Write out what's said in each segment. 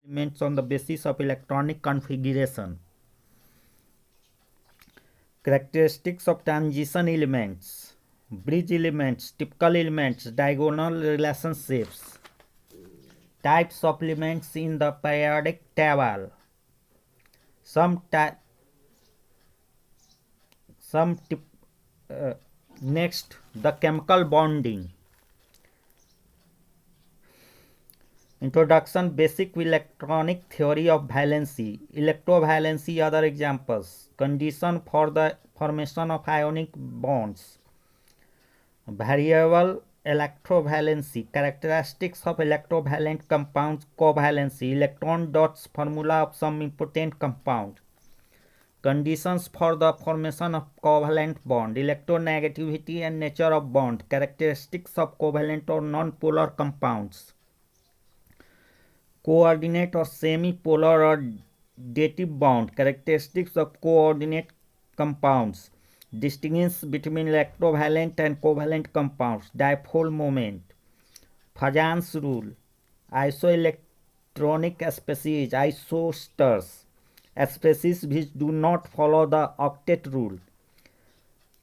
elements on the basis of electronic configuration. Characteristics of transition elements, bridge elements, typical elements, diagonal relationships, types of elements in the periodic table, next the chemical bonding. Introduction, basic electronic theory of valency, electrovalency, other examples, condition for the formation of ionic bonds, variable electrovalency, characteristics of electrovalent compounds, covalency, electron dots, formula of some important compound, conditions for the formation of covalent bond, electronegativity and nature of bond, characteristics of covalent or non-polar compounds, coordinate or semi-polar or dative bond, characteristics of coordinate compounds, distinguish between electrovalent and covalent compounds, dipole moment, Fajans rule, isoelectronic species, isosters, species which do not follow the octet rule,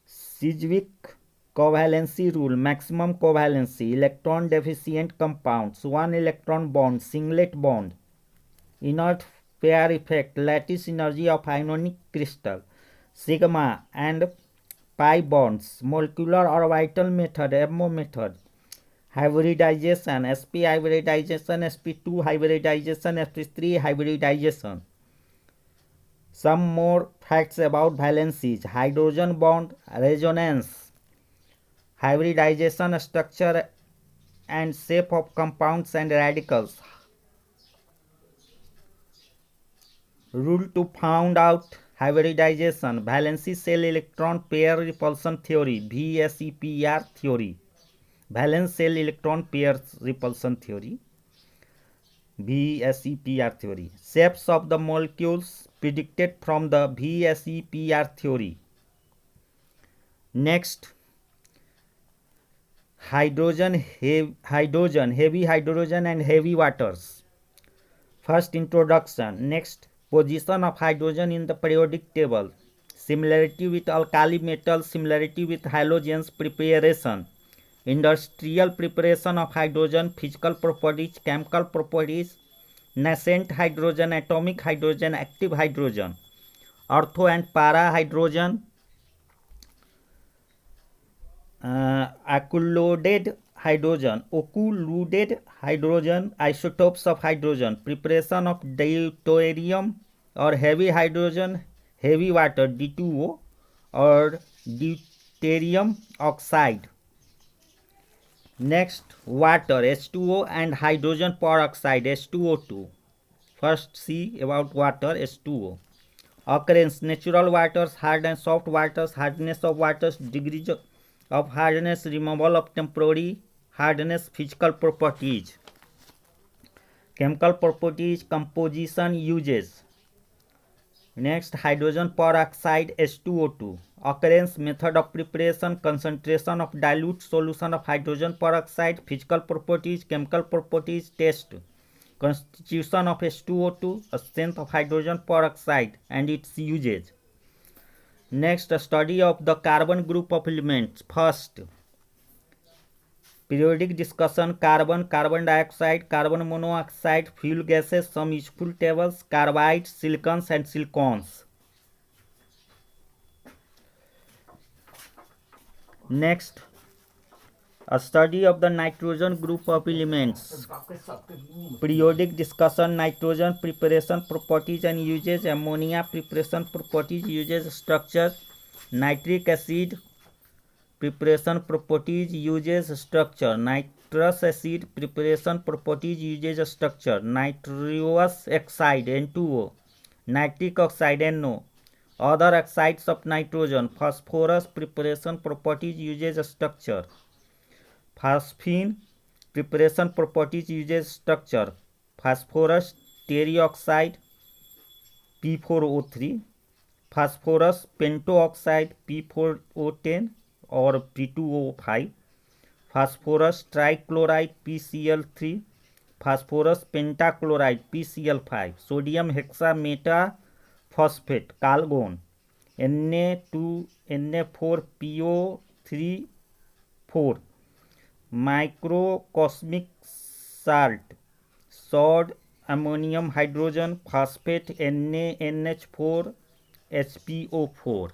Sedgwick covalency rule, maximum covalency, electron deficient compounds, one electron bond, singlet bond, inert pair effect, lattice energy of ionic crystal, sigma and pi bonds, molecular orbital method, MO method, hybridization, sp hybridization, sp2 hybridization, sp3 hybridization. Some more facts about valencies, hydrogen bond, resonance, hybridization, structure and shape of compounds and radicals. Rule to find out hybridization, valency shell electron pair repulsion theory, VSEPR theory, valence shell electron pair repulsion theory, VSEPR theory, shapes of the molecules predicted from the VSEPR theory. Next, hydrogen, heavy hydrogen and heavy waters. First, introduction. Next, position of hydrogen in the periodic table, similarity with alkali metals, similarity with halogens, preparation, industrial preparation of hydrogen, physical properties, chemical properties, nascent hydrogen, atomic hydrogen, active hydrogen, ortho and para hydrogen, occluded hydrogen, isotopes of hydrogen, preparation of deuterium or heavy hydrogen, heavy water D2O or deuterium oxide. Next, water H2O and hydrogen peroxide H2O2. First, see about water H2O. Occurrence, natural waters, hard and soft waters, hardness of waters, degrees of hardness, removal of temporary hardness, physical properties, chemical properties, composition, uses. Next, hydrogen peroxide H2O2. Occurrence, method of preparation, concentration of dilute solution of hydrogen peroxide, physical properties, chemical properties, test, constitution of H2O2, strength of hydrogen peroxide and its usage. Next, a study of the carbon group of elements. First, periodic discussion, carbon, carbon dioxide, carbon monoxide, fuel gases, some useful tables, carbides, silicons and silicons. Next, a study of the nitrogen group of elements. Periodic discussion, nitrogen preparation properties and uses, ammonia preparation properties, uses, structure, nitric acid preparation properties, uses, structure, nitrous acid preparation properties, uses, structure, nitrous oxide N2O, nitric oxide NO, other oxides of nitrogen, phosphorus preparation properties, uses, structure, phosphine preparation properties, uses, structure, phosphorus stereoxide P4O3, phosphorus pentooxide P4O10 or P2O5, phosphorus trichloride PCl3, phosphorus pentachloride PCl5, sodium hexametaphosphate Calgon, Na2Na4PO3 microcosmic salt, sodium ammonium hydrogen phosphate NaNH4 HPO4।